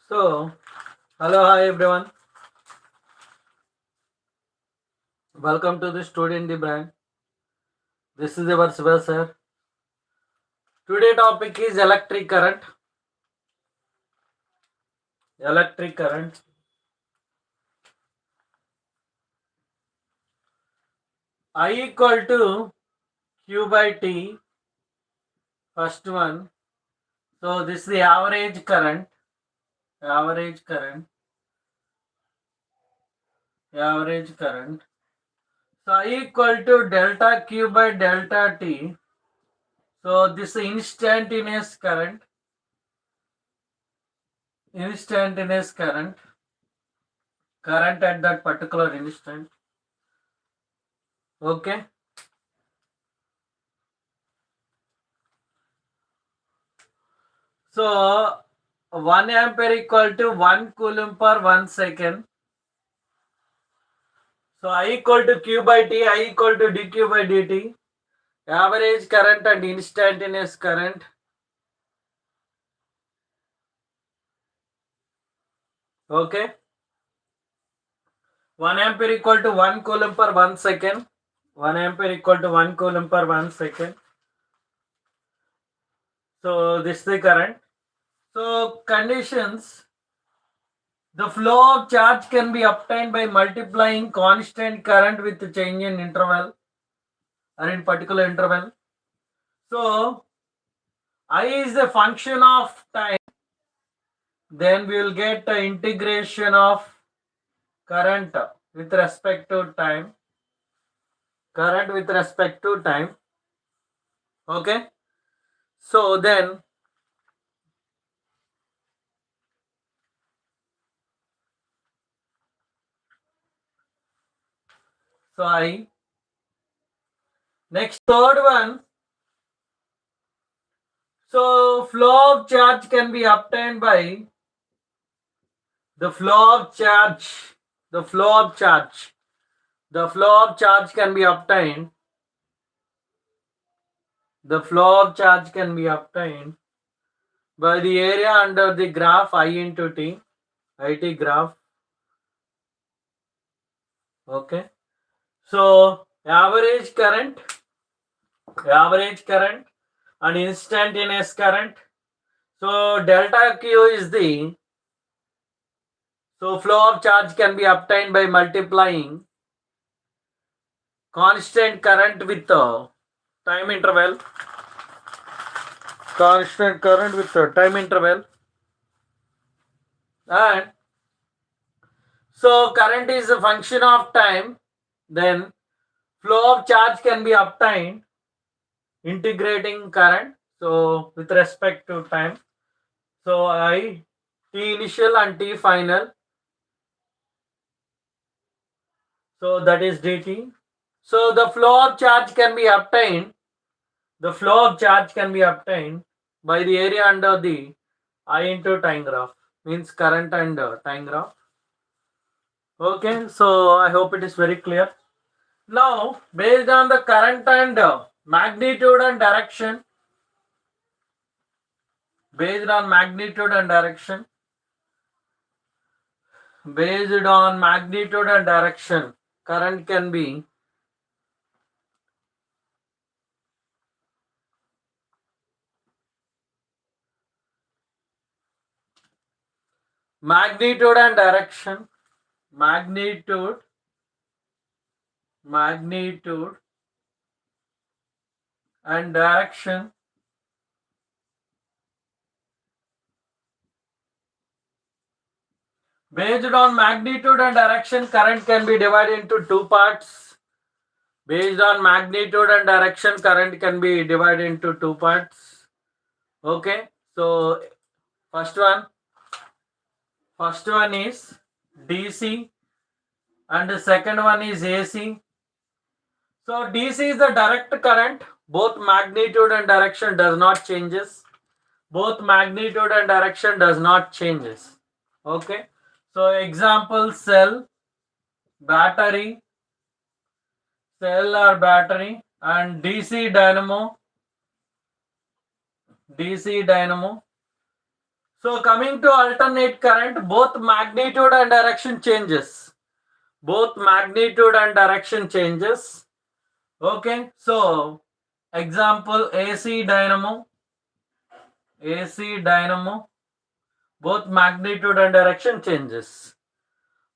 So, hello, hi everyone. Welcome to the Student the Brand. This is your Siva sir. Today topic is electric current. Electric current. I equal to Q by T. First one. So this is the average current. Average current. Average current. So I equal to delta Q by delta T. So this is instantaneous current. Instantaneous current. Current at that particular instant. Okay. So 1 ampere equal to 1 coulomb per 1 second. So I equal to Q by T, I equal to dQ by dt. Average current and instantaneous current. Okay. 1 ampere equal to 1 coulomb per 1 second. 1 ampere equal to 1 coulomb per 1 second. So this is the current. So conditions. The flow of charge can be obtained by multiplying constant current with the change in interval or in particular interval. So I is a function of time. Then we will get the integration of current with respect to time. Current with respect to time. Okay. So then I next third one. So flow of charge can be obtained by the flow of charge. The flow of charge. The flow of charge can be obtained. The flow of charge can be obtained by the area under the graph I into T. IT graph. Okay. So average current and instantaneous current. So delta Q is the flow of charge can be obtained by multiplying constant current with time interval. Constant current with time interval. And so current is a function of time. Then flow of charge can be obtained integrating current. So with respect to time. So I T initial and T final. So that is dt. So the flow of charge can be obtained. The flow of charge can be obtained by the area under the I into time graph. Means current and time graph. Okay, so I hope it is very clear. Now, based on the current and magnitude and direction, based on magnitude and direction, current can be magnitude and direction, magnitude and direction. Based on magnitude and direction, current can be divided into two parts. Based on magnitude and direction, current can be divided into two parts. Okay, so first one is DC and the second one is AC. So DC is the direct current. Both magnitude and direction does not changes. Okay. So example cell or battery and DC dynamo. So coming to alternate current, both magnitude and direction changes. Both magnitude and direction changes. Okay, so example AC dynamo, both magnitude and direction changes.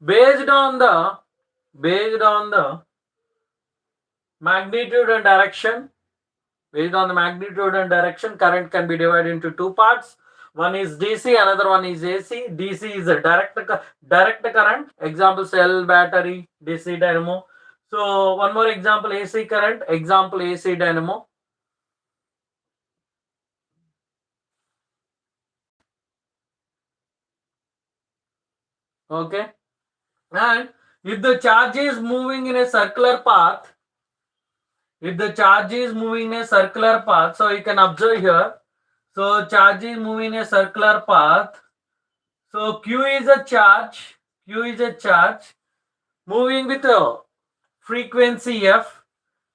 Based on the magnitude and direction, current can be divided into two parts. One is DC, another one is AC. DC is a direct current. Example cell, battery, DC dynamo. So one more example, AC current. Example AC dynamo. Okay. And if the charge is moving in a circular path, so you can observe here. So charge is moving in a circular path. So Q is a charge moving with a frequency F.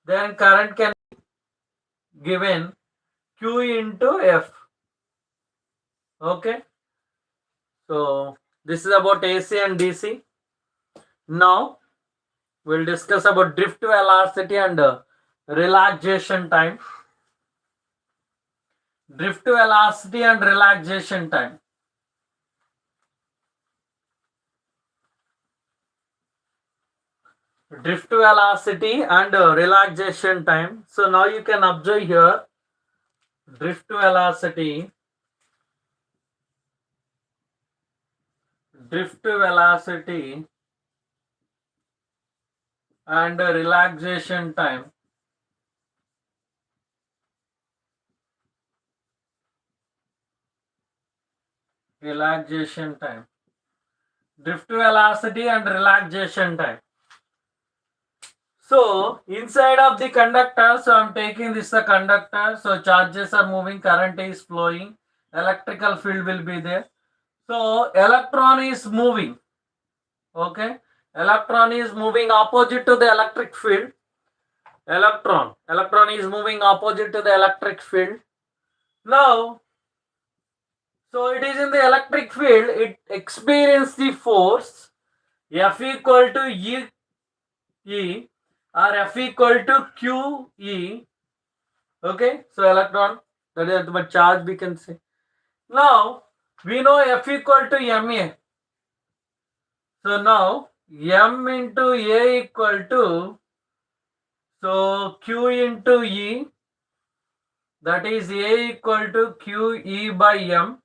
Then current can be given Q into F. Okay. So this is about AC and DC. Now we'll discuss about drift velocity and relaxation time. Drift velocity and relaxation time. Drift velocity and relaxation time. So now you can observe here drift velocity and relaxation time. Drift velocity and relaxation time. So inside of the conductor, so I'm taking this the conductor, so charges are moving, current is flowing, electrical field will be there. So electron is moving. Okay, electron is moving opposite to the electric field. Electron is moving opposite to the electric field. Now, so it is in the electric field, it experiences the force F equal to E or F equal to QE. Okay, so electron, that is the charge we can say. Now we know F equal to MA. So now M into A equal to, so Q into E, that is A equal to QE by M,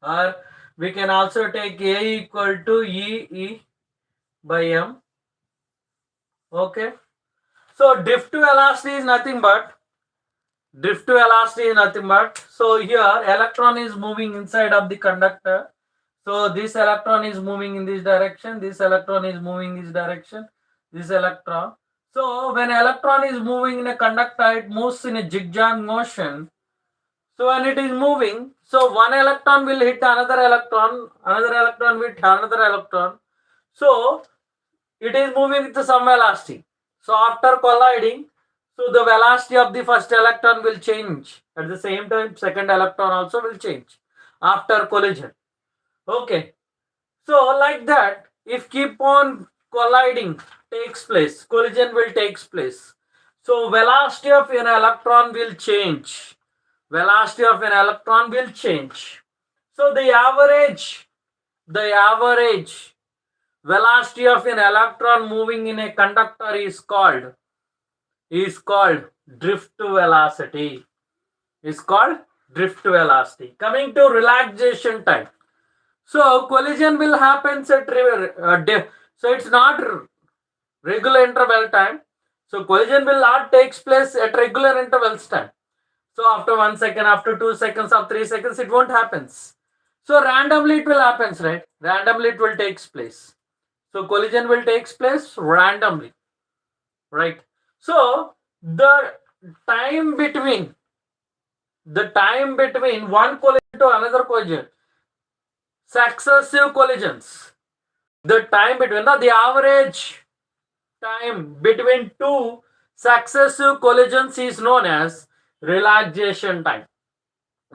or we can also take A equal to EE by M. Okay, so drift velocity is nothing but, so here electron is moving inside of the conductor. So this electron is moving in this direction, this electron is moving in this direction, this electron. So when electron is moving in a conductor, it moves in a zigzag motion. So when it is moving, so one electron will hit another electron will hit another electron. So it is moving with some velocity. So after colliding, so the velocity of the first electron will change. At the same time, second electron also will change after collision. Okay. So like that, if keep on colliding takes place, collision will takes place. So velocity of an electron will change. So the average velocity of an electron moving in a conductor is called drift velocity. Coming to relaxation time. So collision will happen at so it's not regular interval time. So collision will not takes place at regular intervals time. So after 1 second, after 2 seconds, after 3 seconds, it won't happen. So randomly it will happen, right? Randomly it will takes place. So collision will takes place randomly, right? So the time between one collision to another collision, successive collisions, the average time between two successive collisions is known as relaxation time.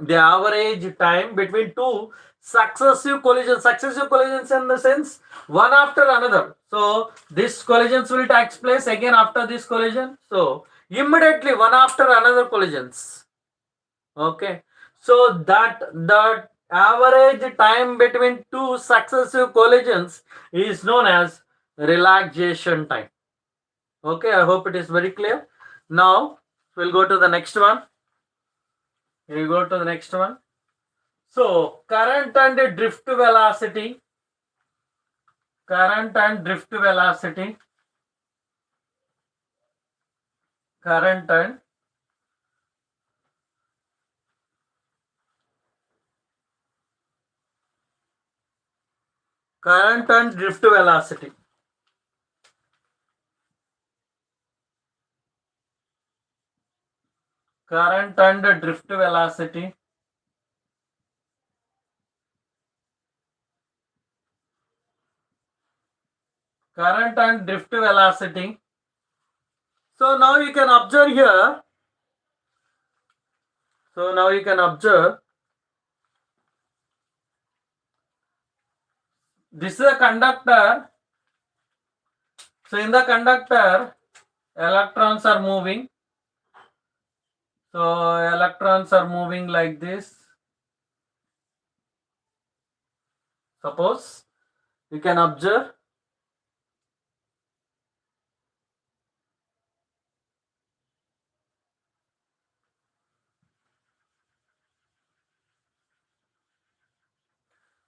the average time between two successive collisions in the sense one after another. So this collisions will take place again after this collision. So immediately one after another collisions. Okay. So that the average time between two successive collisions is known as relaxation time. Okay, I hope it is very clear. Now we'll go to the next one. We'll go to the next one. So current and drift velocity. Current and drift velocity. Current and drift velocity. Current and drift velocity. Current and drift velocity. So now you can observe here. So now you can observe. This is a conductor. So in the conductor, electrons are moving. So electrons are moving like this. Suppose you can observe.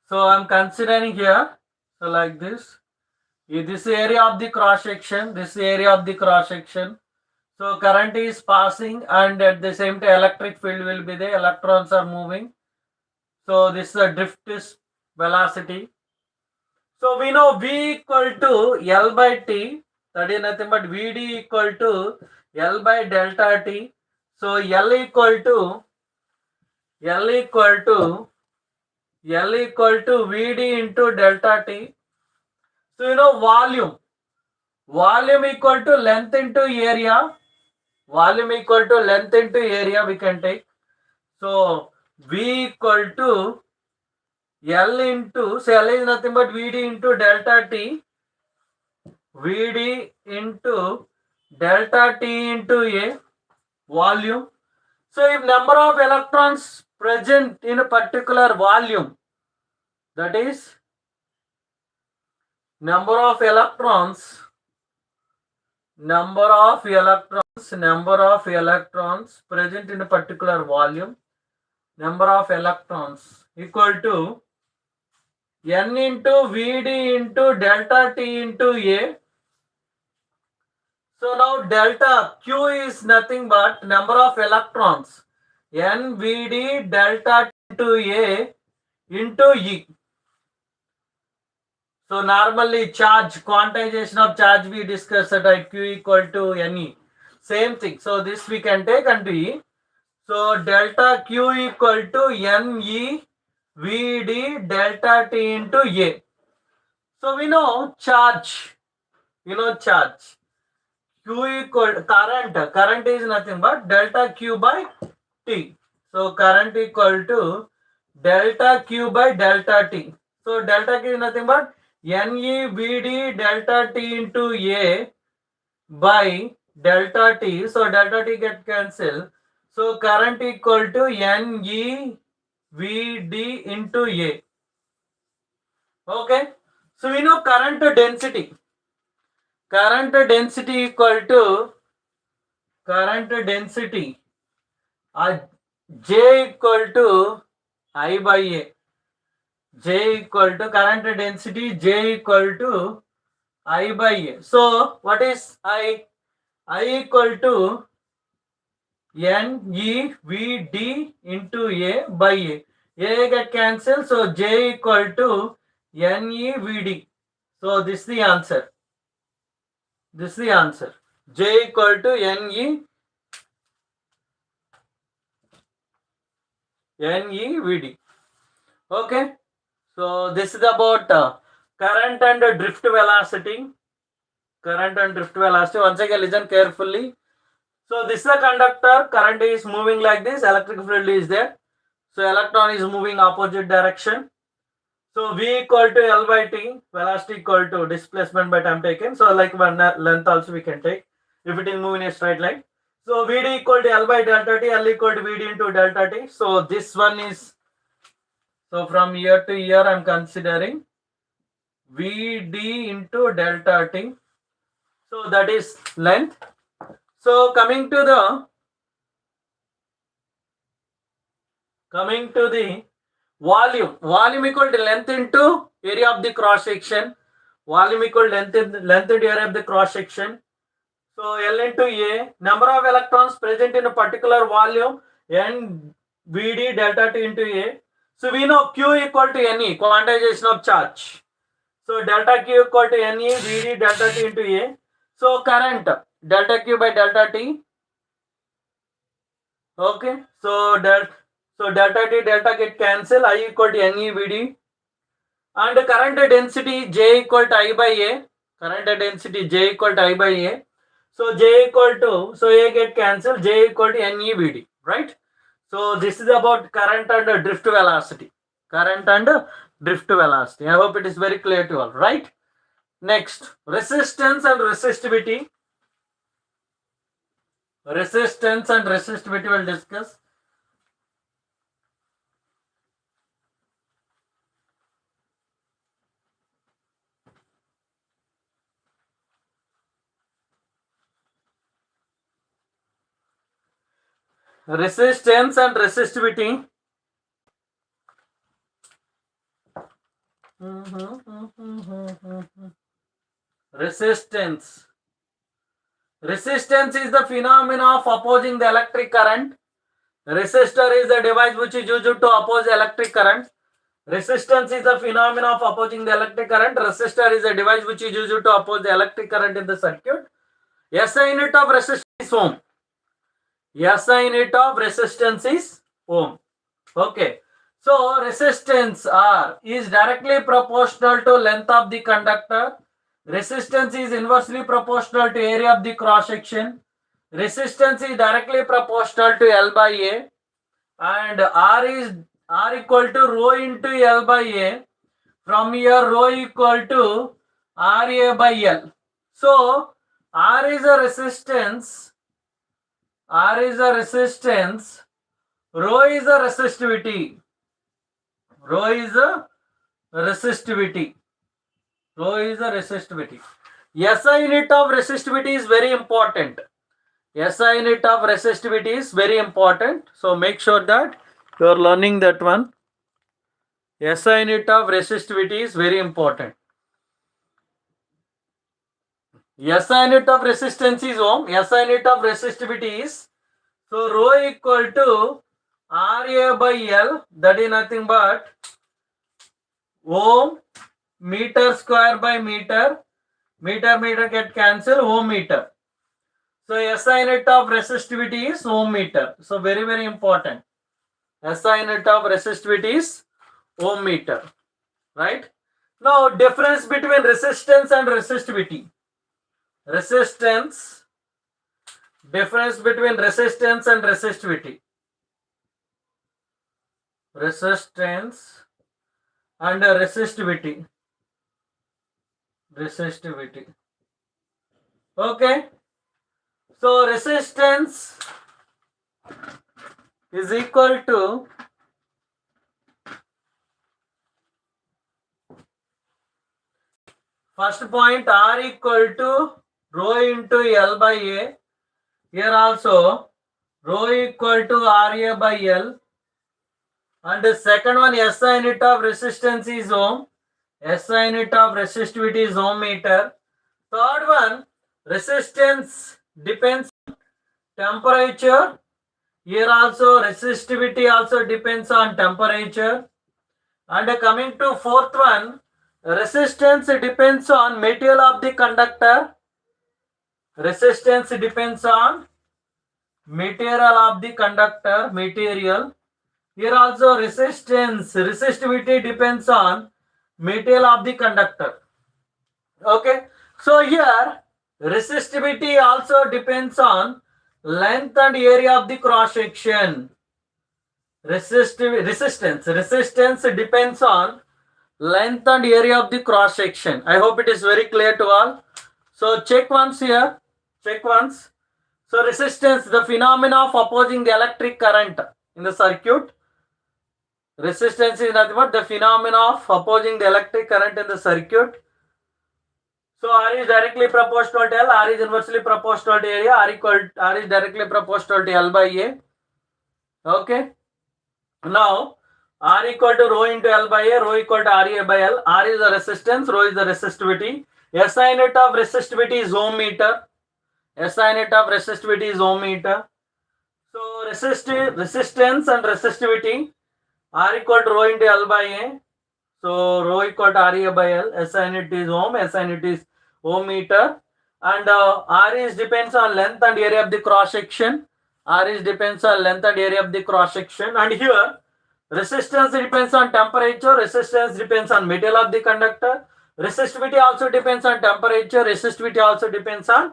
So I'm considering here. So like this. This area of the cross section. This area of the cross section. So current is passing and at the same time electric field will be there. Electrons are moving. So this is a drift velocity. So we know V equal to L by T. That is nothing but Vd equal to L by delta T. So L equal to Vd into delta T. So you know volume equal to length into area. Volume equal to length into area we can take. So V equal to L into, so L is nothing but Vd into delta T. Vd into delta T into A, volume. So if number of electrons present in a particular volume, that is number of electrons present in a particular volume, number of electrons equal to N into Vd into delta T into A. So now delta Q is nothing but number of electrons. NVD delta T into A into E. So normally charge, quantization of charge we discussed at Q equal to NE. Same thing. So this we can take into E. So delta Q equal to NE VD delta T into A. So we know charge. Charge. Q equal current is nothing but delta Q by T. So current equal to delta Q by delta T. So delta Q is nothing but NEVD delta T into A by delta T. So delta T get cancelled. So current equal to NEVD into A. Okay. So we know current density. Current density equal to J equal to I by A. J equal to current density J equal to I by A. So what is I? I equal to NEVD into A by A. A get cancelled. So J equal to NEVD. So this is the answer. J equal to NEVD. Okay. So this is about current and drift velocity. Once again, listen carefully. So this is a conductor. Current is moving like this. Electric field is there. So electron is moving opposite direction. So V equal to L by T, velocity equal to displacement by time taken. So like one length also we can take if it is moving in a straight line. So Vd equal to L by delta T, L equal to Vd into delta T. So this one is, so from year to year I am considering Vd into delta T. So that is length. So coming to the volume. Volume equal to length into area of the cross section. Volume equal to length into area of the cross section. So L into A, number of electrons present in a particular volume, and Vd delta T into A. So we know Q equal to Ne, quantization of charge. So delta Q equal to Ne, Vd delta T into A. So current delta Q by delta T. Okay. So delta T delta get cancel. I equal to Ne Vd. And current density J equal to I by A. Current density J equal to I by A. So J equal to, so A get cancelled, J equal to NEVD, right? So this is about current and drift velocity. Current and drift velocity. I hope it is very clear to all, right? Next, resistance and resistivity. Resistance and resistivity will discuss. Resistance and resistivity. Resistance. Resistance is the phenomena of opposing the electric current. Resistor is the device which is used to oppose electric current. Resistance is the phenomena of opposing the electric current. Resistor is a device which is used to oppose the electric current in the circuit. SI unit of resistance is ohm. SI unit of resistance is ohm. Okay. So resistance R is directly proportional to length of the conductor. Resistance is inversely proportional to area of the cross section. Resistance is directly proportional to L by A, and R equal to rho into L by A. From here rho equal to RA by L. So R is a resistance, rho is a resistivity, rho is a resistivity. SI unit of resistivity is very important. SI unit of resistivity is very important. So make sure that you are learning that one. SI unit of resistivity is very important. SI unit of resistance is ohm. SI unit of resistivity is, so rho equal to RA by L, that is nothing but ohm meter square by meter. Meter get cancelled, ohm meter. So SI unit of resistivity is ohm meter. So very important. SI unit of resistivity is ohm meter, right? Now difference between resistance and resistivity. Difference between resistance and resistivity. Resistance and resistivity. Okay. So resistance is equal to first point R equal to rho into L by A. Here also rho equal to RA by L. And the second one, SI unit of resistance is ohm. SI unit of resistivity is ohm meter. Third one, resistance depends on temperature. Here also resistivity also depends on temperature. And coming to fourth one, resistance depends on material of the conductor. Resistance depends on material of the conductor, material. Here also resistivity depends on material of the conductor. Okay. So here resistivity also depends on length and area of the cross section. Resistance depends on length and area of the cross section. I hope it is very clear to all. So check once here. Check once. So resistance, the phenomena of opposing the electric current in the circuit. Resistance is nothing but the phenomena of opposing the electric current in the circuit. So R is directly proportional to L, R is inversely proportional to area, R is directly proportional to L by A. Okay. Now R equal to rho into L by A, rho equal to RA by L. R is the resistance, rho is the resistivity. SI unit of resistivity is ohm meter. SI unit of resistivity is ohm meter. So resistance and resistivity, R equal to rho into L by A. So rho equal to RA by L. SI unit is ohm, SI unit is ohm meter. And R is depends on length and area of the cross section. R is depends on length and area of the cross section. And here resistance depends on temperature, resistance depends on material of the conductor, resistivity also depends on temperature, resistivity also depends on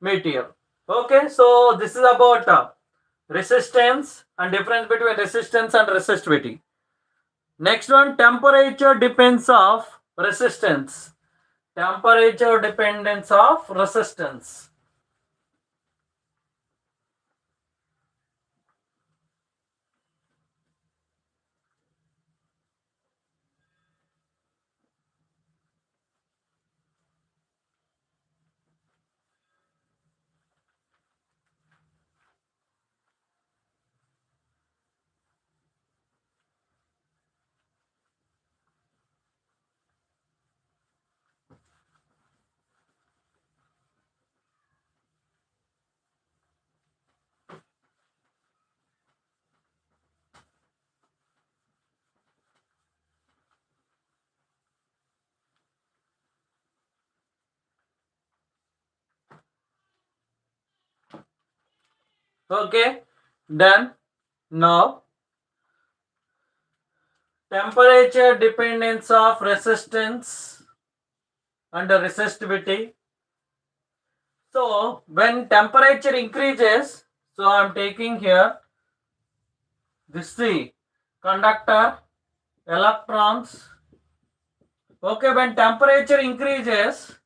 material. Okay, so this is about resistance and difference between resistance and resistivity. Next one, temperature depends of resistance. Temperature dependence of resistance. Okay, done. Now, temperature dependence of resistance and resistivity. So, when temperature increases, so I am taking here this the conductor, electrons. Okay, when temperature increases,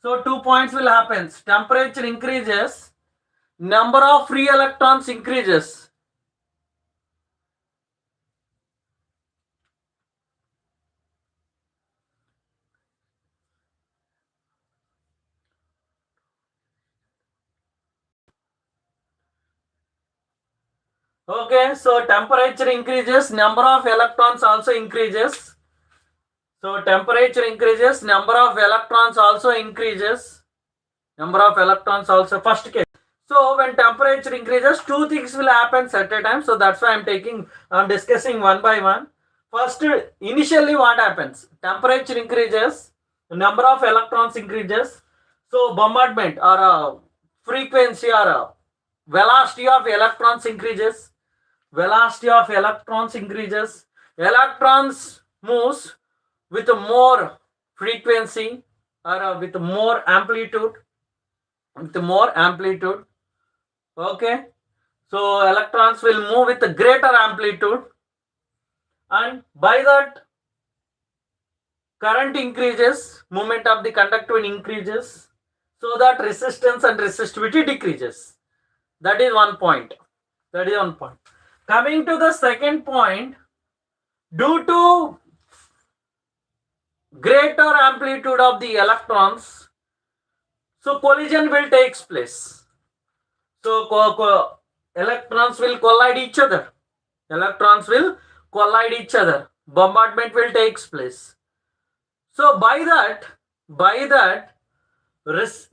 so 2 points will happen. Temperature increases, number of free electrons increases. Okay, so temperature increases, number of electrons also increases. So temperature increases, number of electrons also increases. Number of electrons also, first case. So when temperature increases, two things will happen at a time. So that's why I'm discussing one by one. First, initially what happens? Temperature increases, number of electrons increases. So bombardment or frequency or velocity of electrons increases. Velocity of electrons increases. Electrons moves with more frequency or with more amplitude. With more amplitude. Okay. So electrons will move with a greater amplitude, and by that current increases, movement of the conductor increases, so that resistance and resistivity decreases. That is one point. That is one point. Coming to the second point, due to greater amplitude of the electrons, so collision will take place. So electrons will collide each other. Electrons will collide each other. Bombardment will take place. So by that,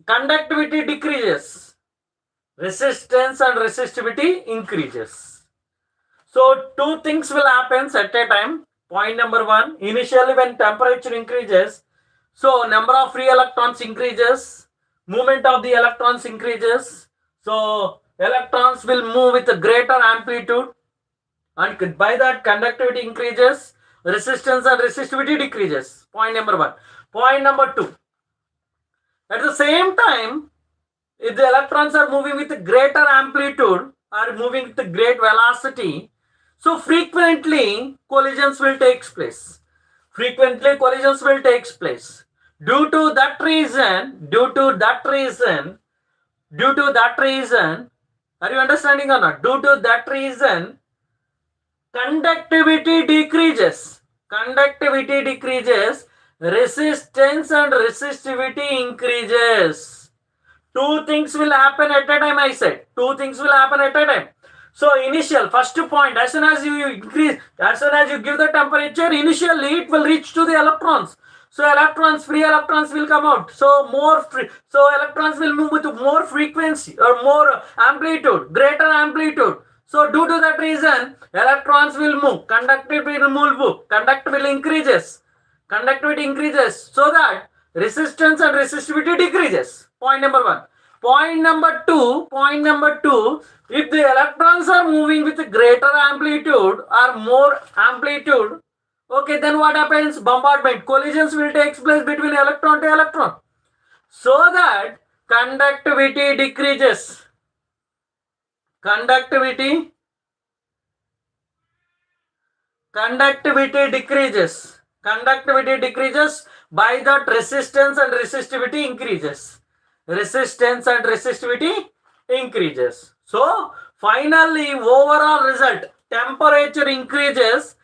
conductivity decreases, resistance and resistivity increases. So two things will happen at a time. Point number one, initially when temperature increases, so number of free electrons increases, movement of the electrons increases. So electrons will move with a greater amplitude, and by that conductivity increases, resistance and resistivity decreases. Point number one. Point number two, at the same time, if the electrons are moving with greater amplitude or moving with great velocity, So frequently collisions will take place. Frequently collisions will take place. Due to that reason, are you understanding or not? Due to that reason, conductivity decreases. Conductivity decreases, resistance and resistivity increases. Two things will happen at a time, I said. Two things will happen at a time. So initial, first point, as soon as you increase, as soon as you give the temperature, initially it will reach to the electrons. So electrons, free electrons will come out. So so electrons will move with more frequency or more amplitude, greater amplitude. So due to that reason, electrons will move, conductivity will move, conductivity increases. Conductivity increases so that resistance and resistivity decreases. Point number one. Point number two, if the electrons are moving with greater amplitude or more amplitude, okay, then what happens? Bombardment, collisions will take place between electron to electron. So that conductivity decreases. Conductivity decreases. Conductivity decreases, by that resistance and resistivity increases. Resistance and resistivity increases. So finally overall result, temperature increases,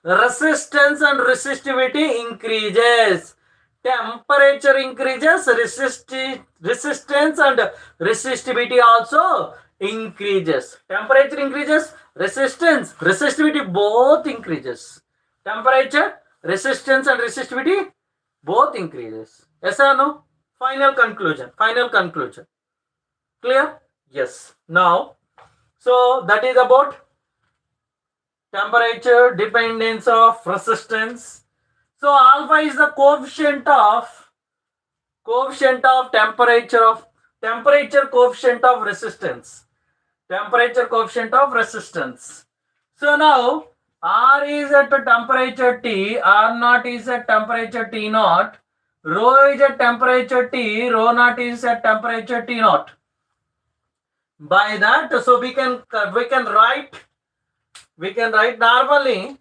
resistance and resistivity increases. Temperature increases, resistance and resistivity also increases. Temperature increases, resistivity both increases. Temperature, resistance and resistivity both increases. Yes or no? Final conclusion. Clear? Yes. Now, so that is about temperature dependence of resistance. So alpha is the coefficient of temperature coefficient of resistance. Temperature coefficient of resistance. So now R is at a temperature T, R naught is at temperature T naught, rho is at temperature T, rho naught is at temperature T naught. By that, so we can write normally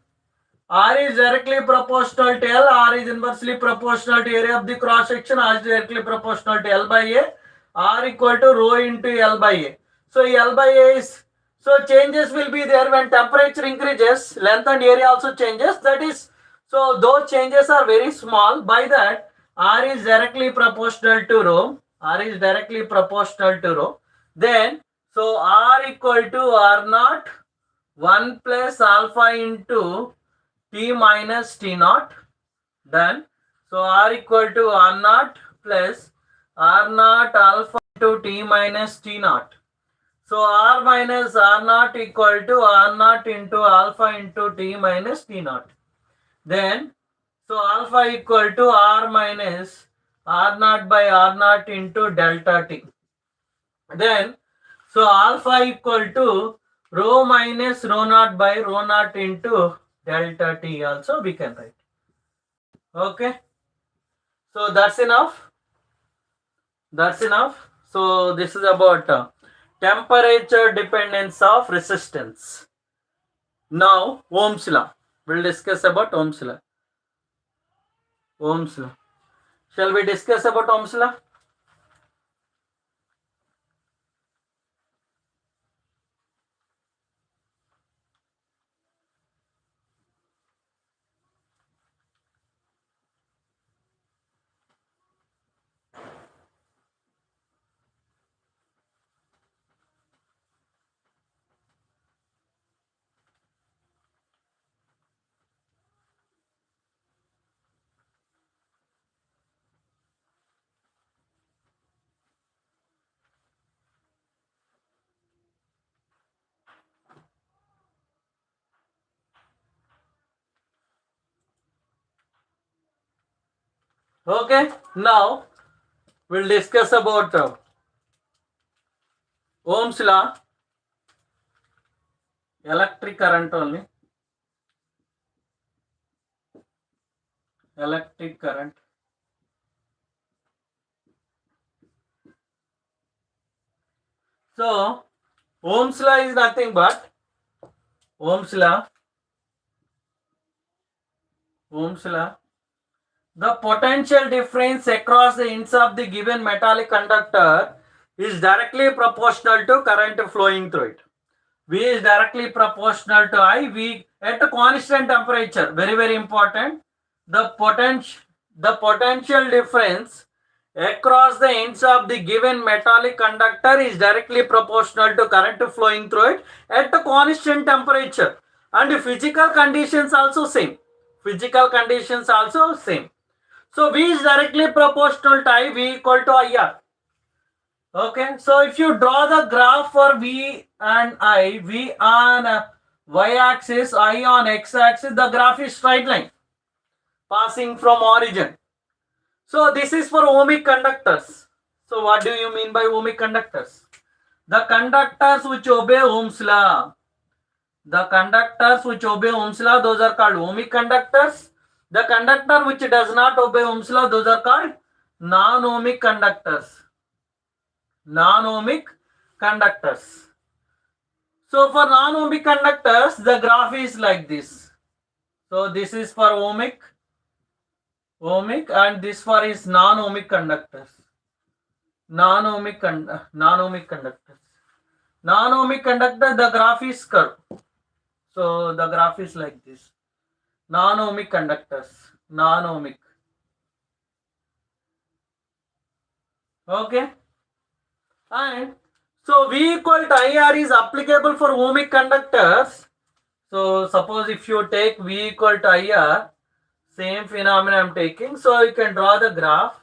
R is directly proportional to L, R is inversely proportional to area of the cross section, R is directly proportional to L by A, R equal to rho into L by A. So L by A is, so changes will be there when temperature increases, length and area also changes. That is, so those changes are very small. By that, R is directly proportional to rho. Then, so R equal to R naught 1 plus alpha into T minus T naught. Done. So R equal to R naught plus R naught alpha into T minus T naught. So R minus R naught equal to R naught into alpha into T minus T naught. Then, so alpha equal to R minus R naught by R naught into delta T. Then, so alpha equal to rho minus rho naught by rho naught into delta T also we can write. Okay. So that's enough. So this is about temperature dependence of resistance. Now Ohm's law. We'll discuss about Ohm's law. Shall we discuss about Ohm's law? Okay. Now we'll discuss about Ohm's law. Electric current only. Electric current. So Ohm's law is nothing but Ohm's law. Ohm's law. The potential difference across the ends of the given metallic conductor is directly proportional to current flowing through it. V is directly proportional to I. V at a constant temperature. Very, very important. The potential difference across the ends of the given metallic conductor is directly proportional to current flowing through it at a constant temperature. And the physical conditions also same. Physical conditions also same. So V is directly proportional to I. V equal to IR. Okay, so if you draw the graph for V and I, V on y-axis, I on x-axis, the graph is straight line passing from origin. So this is for ohmic conductors. So what do you mean by ohmic conductors? The conductors which obey Ohm's law. The conductors which obey Ohm's law, those are called ohmic conductors. The conductor which does not obey Ohm's law, those are called non-ohmic conductors. Non-ohmic conductors. So for non-ohmic conductors, the graph is like this. So this is for ohmic, and this for is non-ohmic conductors. Non-ohmic conductors. Non-ohmic conductor, the graph is curved. So the graph is like this. Non-ohmic conductors. Non-ohmic. Okay. And so V equal to IR is applicable for ohmic conductors. So suppose if you take V equal to IR, same phenomena I am taking. So you can draw the graph.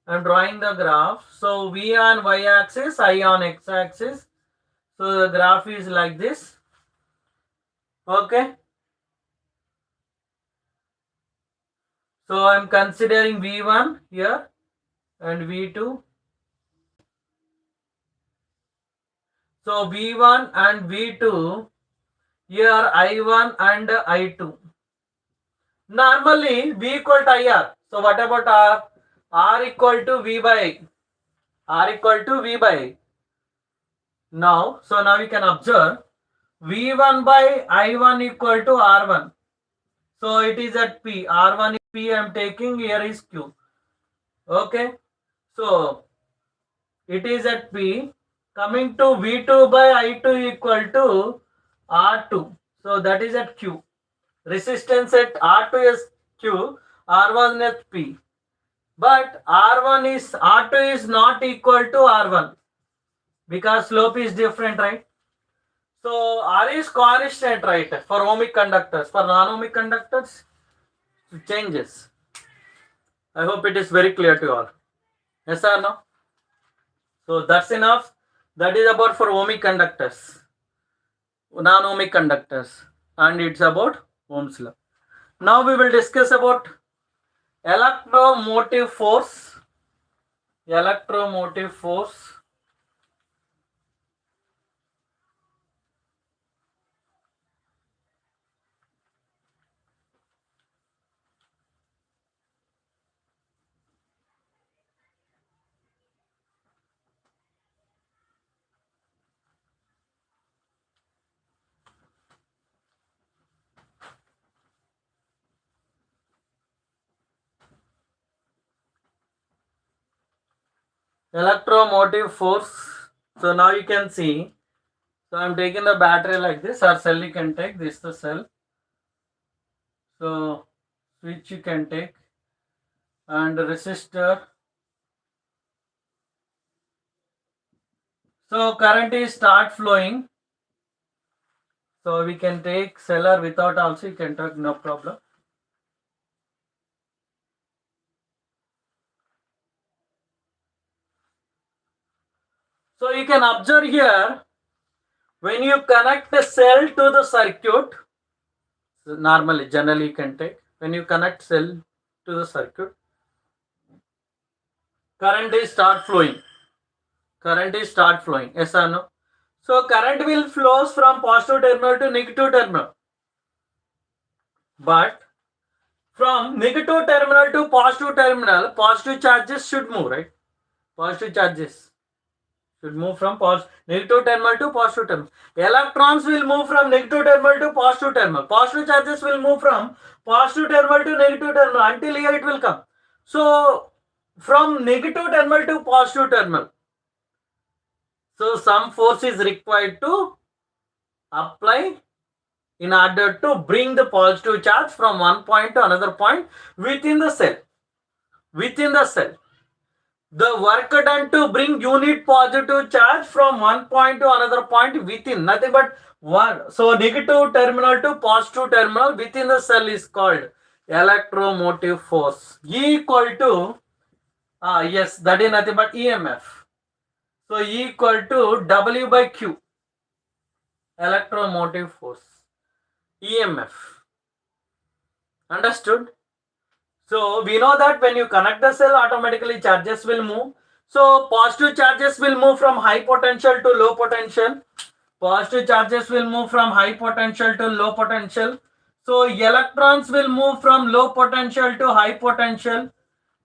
I am drawing the graph. So V on y-axis, I on x-axis. So the graph is like this. Okay. So I am considering V1 here and V2. So V1 and V2, here I1 and I2. Normally V equal to IR. So what about R? R equal to V by I. R equal to V by I. Now, so now you can observe V1 by I1 equal to R1. So it is at P. R1 is P, I am taking, here is Q. Okay. So it is at P. Coming to V2 by I2 equal to R2. So that is at Q. Resistance at R2 is Q, R1 is P. But R2 is not equal to R1 because slope is different, right? So R is constant, right? For ohmic conductors. For non-ohmic conductors, it changes. I hope it is very clear to you all. Yes or no? So that's enough. That is about for ohmic conductors, non-ohmic conductors, and it's about Ohm's law. Now we will discuss about electromotive force. Electromotive force. Electromotive force. So now you can see. So I am taking the battery like this, or cell you can take. This is the cell. So switch you can take, and resistor. So current is start flowing. So we can take cell or without also you can take, no problem. So you can observe here, when you connect the cell to the circuit, so normally, generally you can take, when you connect cell to the circuit, current is start flowing. Current is start flowing, yes or no? So current will flows from positive terminal to negative terminal. But from negative terminal to positive terminal, positive charges should move, right? Positive charges. should move from negative terminal to positive terminal. Electrons will move from negative terminal to positive terminal. Positive charges will move from positive terminal to negative terminal until here it will come. So from negative terminal to positive terminal, so some force is required to apply in order to bring the positive charge from one point to another point within the cell. Within the cell, the work done to bring unit positive charge from one point to another point within nothing but one. So negative terminal to positive terminal within the cell is called electromotive force. E equal to yes, that is nothing but EMF. So E equal to W by Q, electromotive force, EMF. Understood? So we know that when you connect the cell, automatically charges will move. So positive charges will move from high potential to low potential. Positive charges will move from high potential to low potential. So electrons will move from low potential to high potential.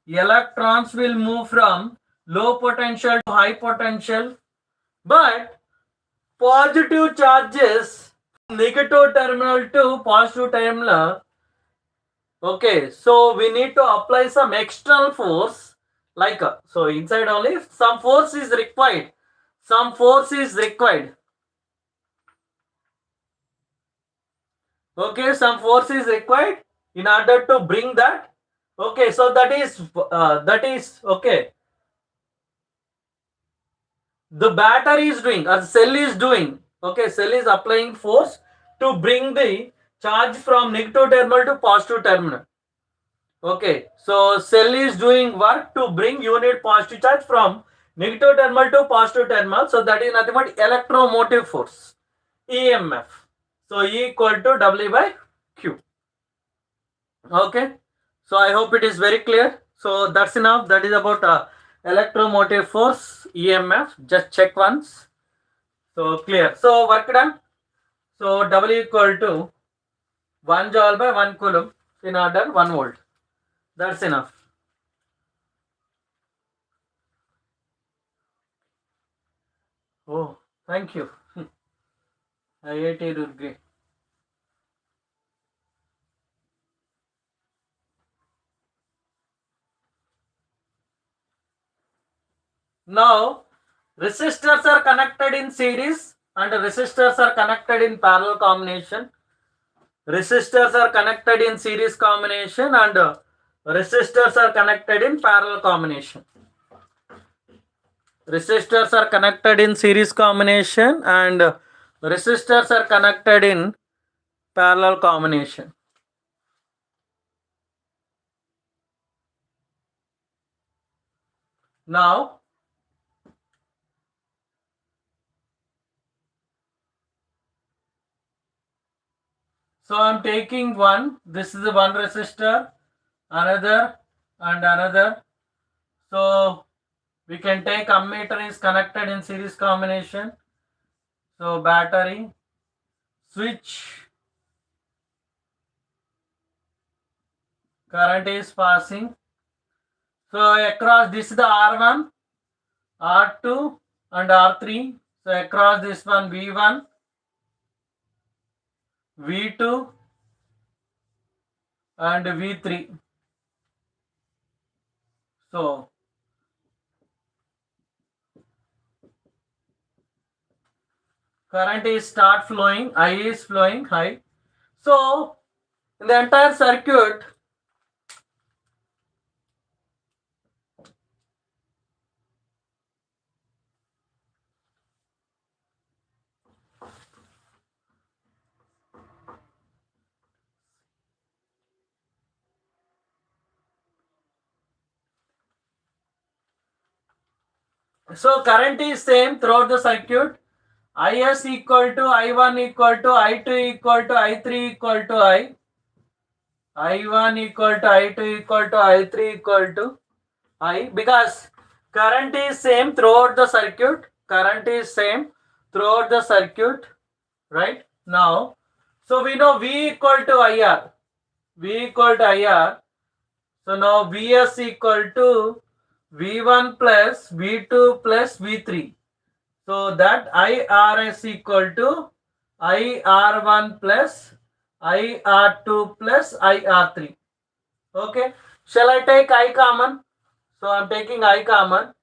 Electrons will move from low potential to high potential. But positive charges negative terminal to positive terminal. Okay, so we need to apply some external force like so inside only some force is required. Some force is required. Okay, some force is required in order to bring that. Okay, so that is okay. The battery is doing or the cell is doing. Okay, cell is applying force to bring the charge from negative terminal to positive terminal. Okay, so cell is doing work to bring unit positive charge from negative terminal to positive terminal. So that is nothing but electromotive force, EMF. So E equal to W by Q. Okay, so I hope it is very clear. So that's enough. That is about electromotive force, EMF. Just check once. So clear. So work done. So W equal to 1 joule by 1 coulomb in order 1 volt. That's enough. Oh, thank you. IIT Durgi. Now, resistors are connected in series and resistors are connected in parallel combination. Resistors are connected in series combination and resistors are connected in parallel combination. Resistors are connected in series combination and resistors are connected in parallel combination. Now, so I am taking one. This is the one resistor, another and another. So we can take ammeter is connected in series combination. So battery, switch, current is passing. So across this is the R1, R2 and R3. So across this one V1, V2 and V3. So current is start flowing, I is flowing high. So in the entire circuit, so current is same throughout the circuit. Is equal to I1 equal to I2 equal to I3 equal to I1 equal to I2 equal to I3 equal to I, because current is same throughout the circuit. Current is same throughout the circuit, right? Now, so we know V equal to IR. V equal to IR. So now Vs equal to V1 plus V2 plus V3. So that IRS equal to IR1 plus IR2 plus IR3. Okay. Shall I take I common? So I'm taking I common.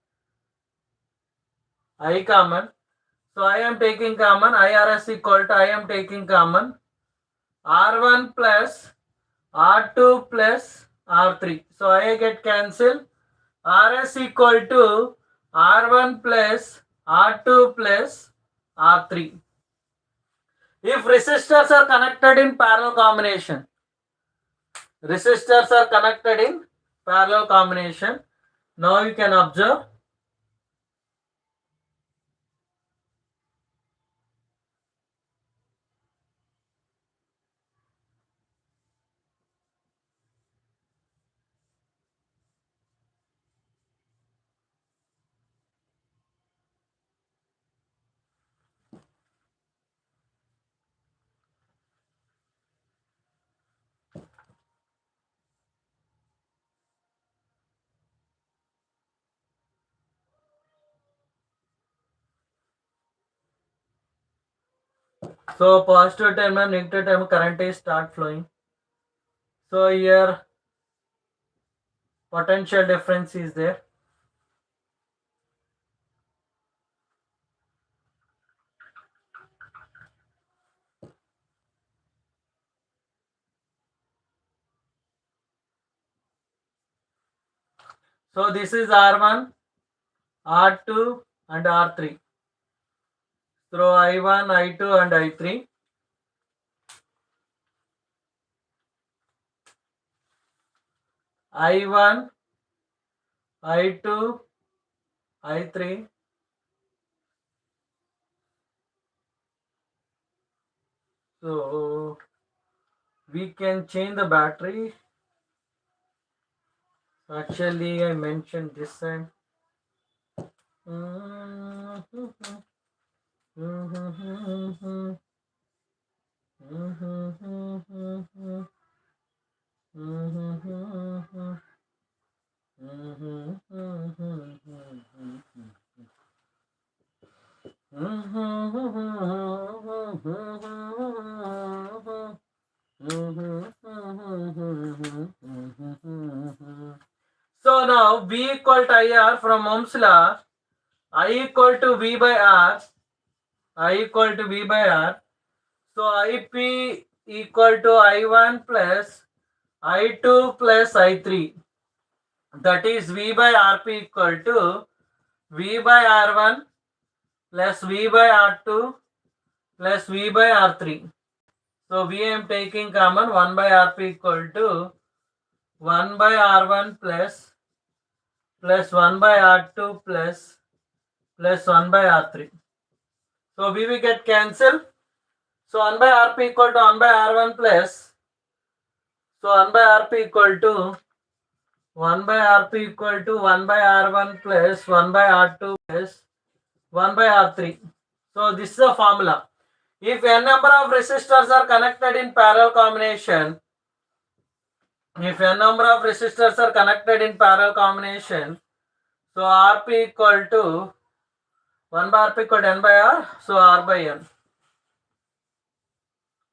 I common. So I am taking common. IRS equal to I am taking common. R1 plus R2 plus R3. So I get cancelled. RS equal to R1 plus R2 plus R3. If resistors are connected in parallel combination, resistors are connected in parallel combination. Now you can observe. So positive terminal, negative terminal current is start flowing. So here potential difference is there. So this is R1, R2 and R3. Through I1, I2 and I3. I1, I2, I3. So we can change the battery. Actually, I mentioned this side. So now V equal to IR from Ohm's law, I equal to V by R, I equal to V by R. So IP equal to I1 plus I2 plus I3. That is V by RP equal to V by R1 plus V by R2 plus V by R3. So V I am taking common 1 by RP equal to 1 by R1 plus 1 by R2 plus 1 by R3. So V will get cancelled. So 1 by RP equal to 1 by R1 plus. So 1 by RP equal to 1 by RP equal to 1 by R1 plus 1 by R2 plus 1 by R3. So this is the formula. If n number of resistors are connected in parallel combination, if n number of resistors are connected in parallel combination, so Rp equal to 1 by Rp equal to n by R, so R by n.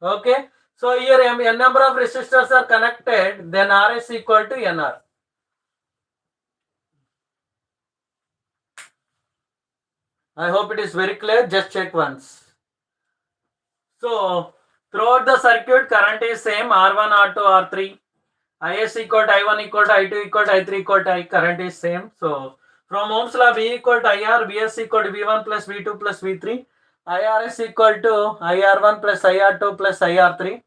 Okay, so here n number of resistors are connected, then R is equal to NR. I hope it is very clear. Just check once. So throughout the circuit, current is same R1, R2, R3. Is equal to I1 equal to I2 equal to I3 equal to I. Current is same. So from Ohm's law, V equal to IR, Vs equal to V1 plus V2 plus V3. IR is equal to IR1 plus IR2 plus IR3.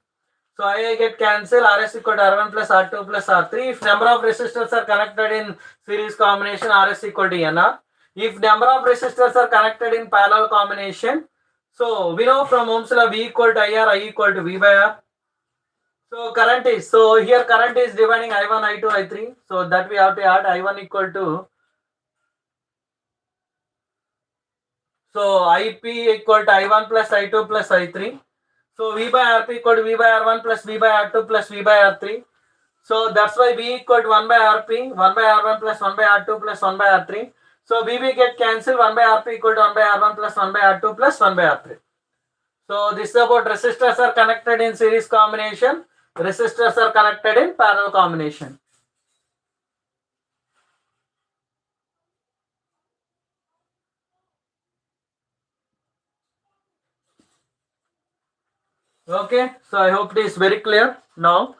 So I get cancel. RS equal to R1 plus R2 plus R3. If number of resistors are connected in series combination, RS equal to NR. If number of resistors are connected in parallel combination, so we know from Ohm's law V equal to IR, I equal to V by R. So current is, so here current is dividing I1, I2, I3. So that we have to add I1 equal to, so IP equal to I1 plus I2 plus I3. So V by RP equal to V by R1 plus V by R2 plus V by R3. So that's why V equal to 1 by RP, 1 by R1 plus 1 by R2 plus 1 by R3. So VB get cancelled, 1 by RP equal to 1 by R1 plus 1 by R2 plus 1 by R3. So this is about resistors are connected in series combination, resistors are connected in parallel combination. Okay, so I hope it is very clear now.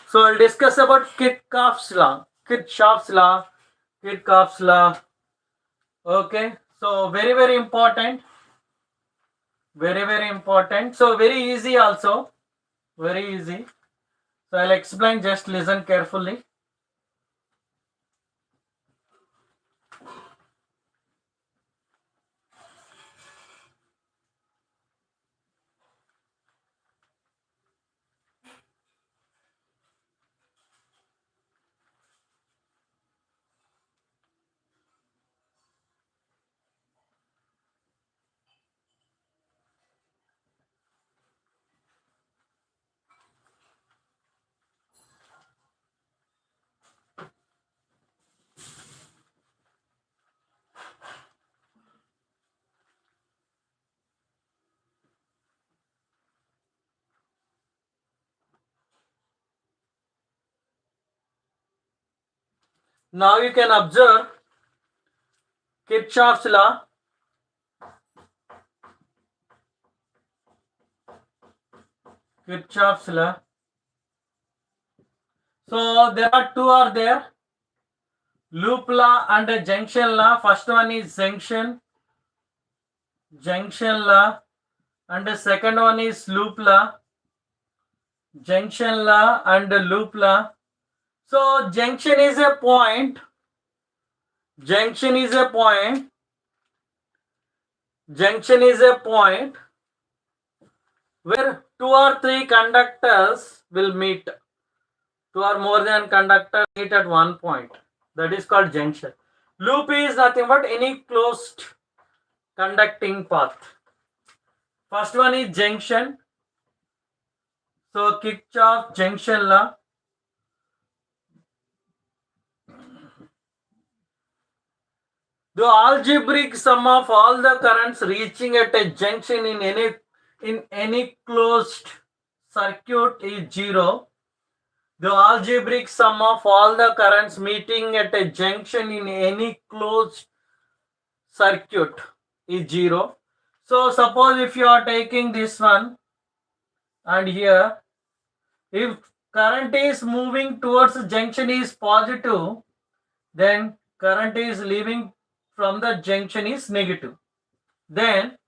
So I'll discuss about Kirchhoff's law. Kirchhoff's law. Kirchhoff's law. Okay, so very important. Very important. So very easy also. Very easy. So I'll explain, just listen carefully. Now you can observe Kirchhoff's law. Kirchhoff's law. So there are two are there. Loop law and a junction law. First one is junction law, and the second one is loop law. Junction law and loop law. So junction is a point. Junction is a point. Junction is a point where two or three conductors will meet. Two or more than conductors meet at one point. That is called junction. Loop is nothing but any closed conducting path. First one is junction. So Kirchhoff junction law. The algebraic sum of all the currents reaching at a junction in any closed circuit is 0. The algebraic sum of all the currents meeting at a junction in any closed circuit is 0. So suppose if you are taking this one and here, if current is moving towards the junction is positive, then current is leaving from the junction is negative. Then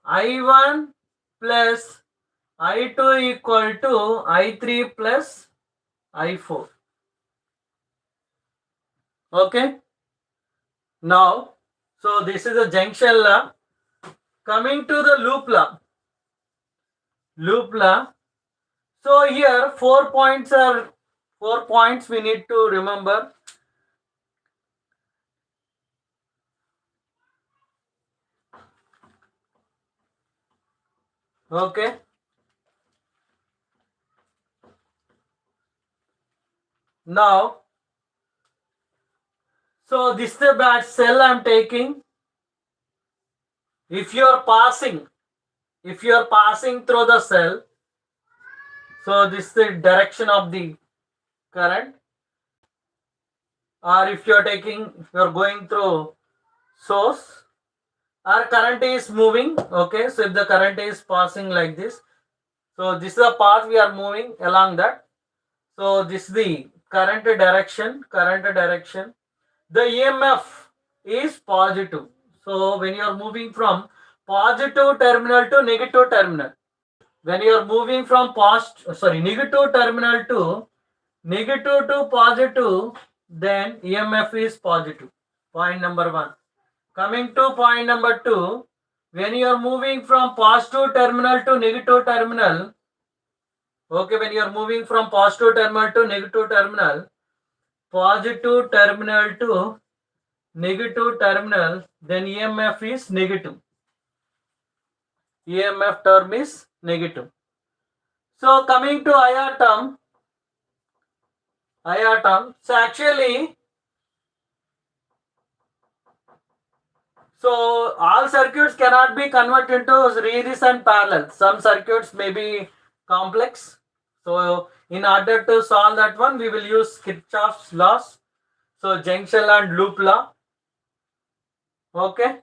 I1 plus I2 equal to I3 plus I4. Okay. Now, so this is the junction law. Coming to the loop law. Loop law. So here 4 points we need to remember. Okay. Now, so this is the batch cell I am taking. If you are passing through the cell, so this is the direction of the current. Or if you are going through source, our current is moving. Okay, so if the current is passing like this, so this is the path we are moving along that. So this is the current direction. The EMF is positive. So when you are moving from positive terminal to negative terminal, negative terminal to negative to positive, then EMF is positive. Point number 1. Coming to point number 2, when you are moving from positive terminal to negative terminal, okay, when you are moving from positive terminal to negative terminal, positive terminal to negative terminal, then EMF is negative. EMF term is negative. So coming to IR term, so actually So all circuits cannot be converted into series and parallel. Some circuits may be complex. So in order to solve that one, we will use Kirchhoff's laws. So junction and loop law. Okay.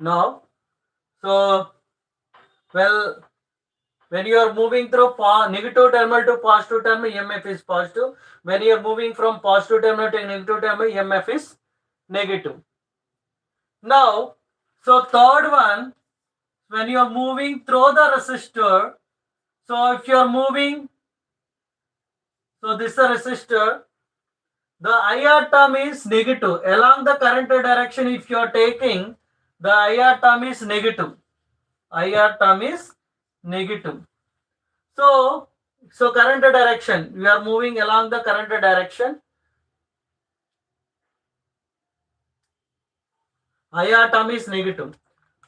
Now, so well, when you are moving through negative terminal to positive terminal, EMF is positive. When you are moving from positive terminal to negative terminal, EMF is negative. Now, so third one, when you are moving through the resistor, so if you are moving, so this is a resistor, the IR term is negative. Along the current direction, if you are taking, the IR term is negative. IR term is negative. So current direction, we are moving along the current direction. IR term is negative.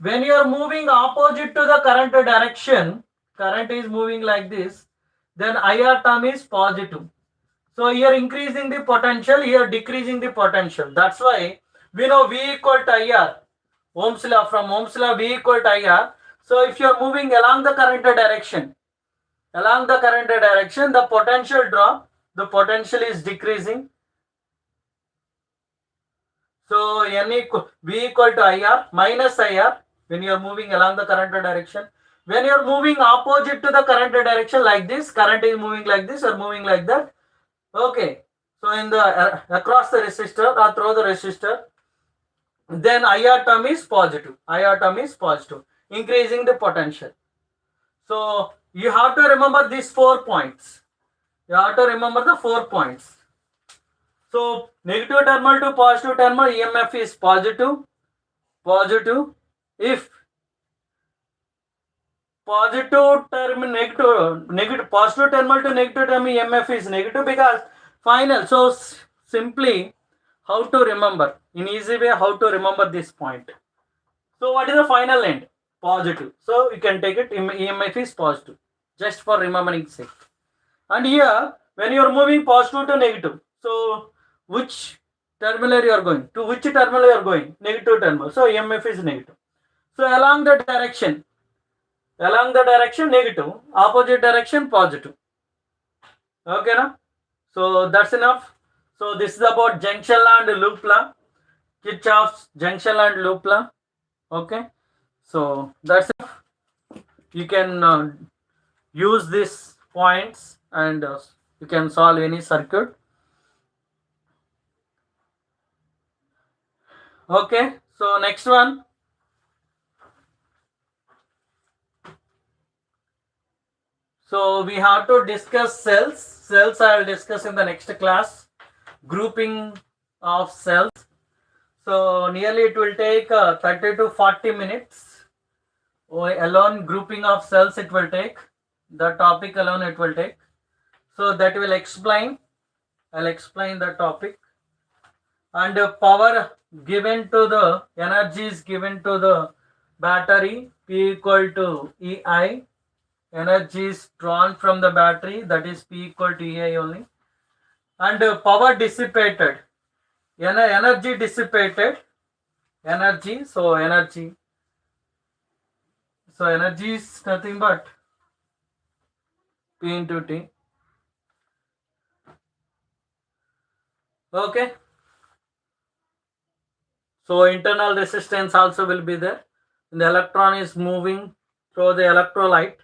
When you are moving opposite to the current direction, current is moving like this, then IR term is positive. So here increasing the potential, here decreasing the potential. That's why we know V equal to IR. Ohm's law, from Ohm's law, V equal to IR. So if you are moving along the current direction, the potential drop, the potential is decreasing. So V equal to IR minus IR when you are moving along the current direction. When you are moving opposite to the current direction like this, current is moving like this or moving like that. Okay. So in the across the resistor or through the resistor, then IR term is positive. IR term is positive, increasing the potential. So you have to remember these 4 points. You have to remember the 4 points. So negative terminal to positive terminal, EMF is positive. If positive terminal negative positive terminal to negative terminal, EMF is negative because final. So simply how to remember, in easy way, how to remember this point. So what is the final end? Positive. So you can take it, EMF is positive, just for remembering sake. And here when you are moving positive to negative, so which terminal you are going? To which terminal you are going? Negative terminal. So EMF is negative. So along the direction negative, opposite direction positive. Okay, na? So that's enough. So this is about junction law and loop law, Kirchhoff's junction law and loop law. Okay, so that's enough. You can use these points and you can solve any circuit. Okay, so next one. So we have to discuss cells. Cells I will discuss in the next class. Grouping of cells. So nearly it will take 30 to 40 minutes. Alone grouping of cells it will take. The topic alone it will take. So that will explain. I'll explain the topic. And power given to the energy is given to the battery, P equal to EI. Energy is drawn from the battery, that is P equal to EI only. And power dissipated, energy dissipated, energy is nothing but P into T. Okay. So internal resistance also will be there. The electron is moving through the electrolyte.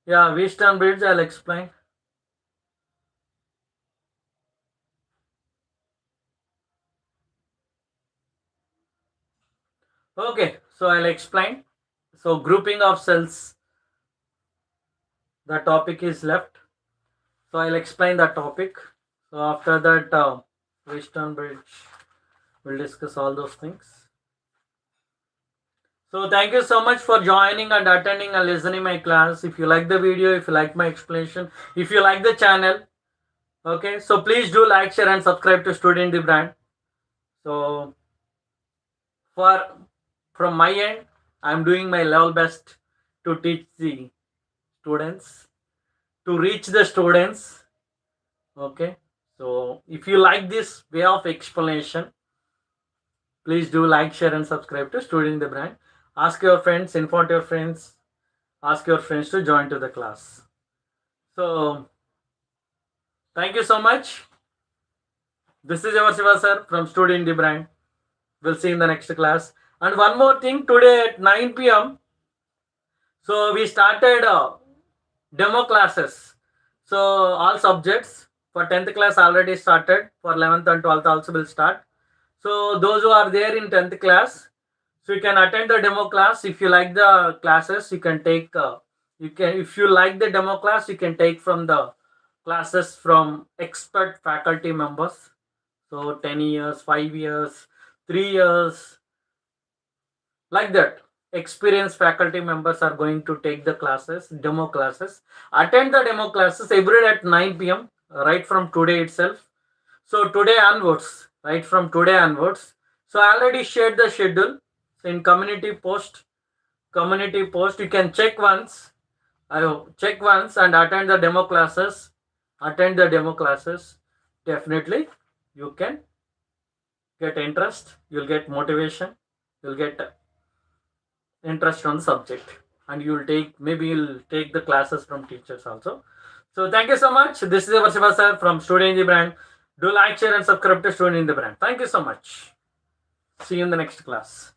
Yeah, Wheatstone bridge I'll explain. Okay, so I'll explain. So grouping of cells, the topic is left. So I'll explain the topic. So after that, Wheatstone bridge, we'll discuss all those things. So thank you so much for joining and attending and listening my class. If you like the video, if you like my explanation, if you like the channel, okay, so please do like, share and subscribe to Student the Brand. So from my end, I'm doing my level best to teach the students, to reach the students. Okay, So if you like this way of explanation, please do like, share, and subscribe to Student in the Brand. Ask your friends, inform your friends, ask your friends to join to the class. So thank you so much. This is your Shiva sir from Student in the Brand. We'll see you in the next class. And one more thing, today at 9 p.m. So we started demo classes. So all subjects for 10th class already started. For 11th and 12th also will start. So those who are there in 10th class, so you can attend the demo class. If you like the classes, you can take. If you like the demo class, you can take from the classes from expert faculty members. So 10 years, 5 years, 3 years, like that. Experienced faculty members are going to take the classes, demo classes. Attend the demo classes every day at 9 p.m. right from today itself. So today onwards, right from today onwards. So I already shared the schedule in community post. You can check once. Check once and attend the demo classes. Attend the demo classes. Definitely, you can get interest. You'll get motivation. You'll get interest on the subject, and you'll take the classes from teachers also. So thank you so much. This is your Shiva sir from Student in the Brand. Do like, share, and subscribe to Student in the Brand. Thank you so much. See you in the next class.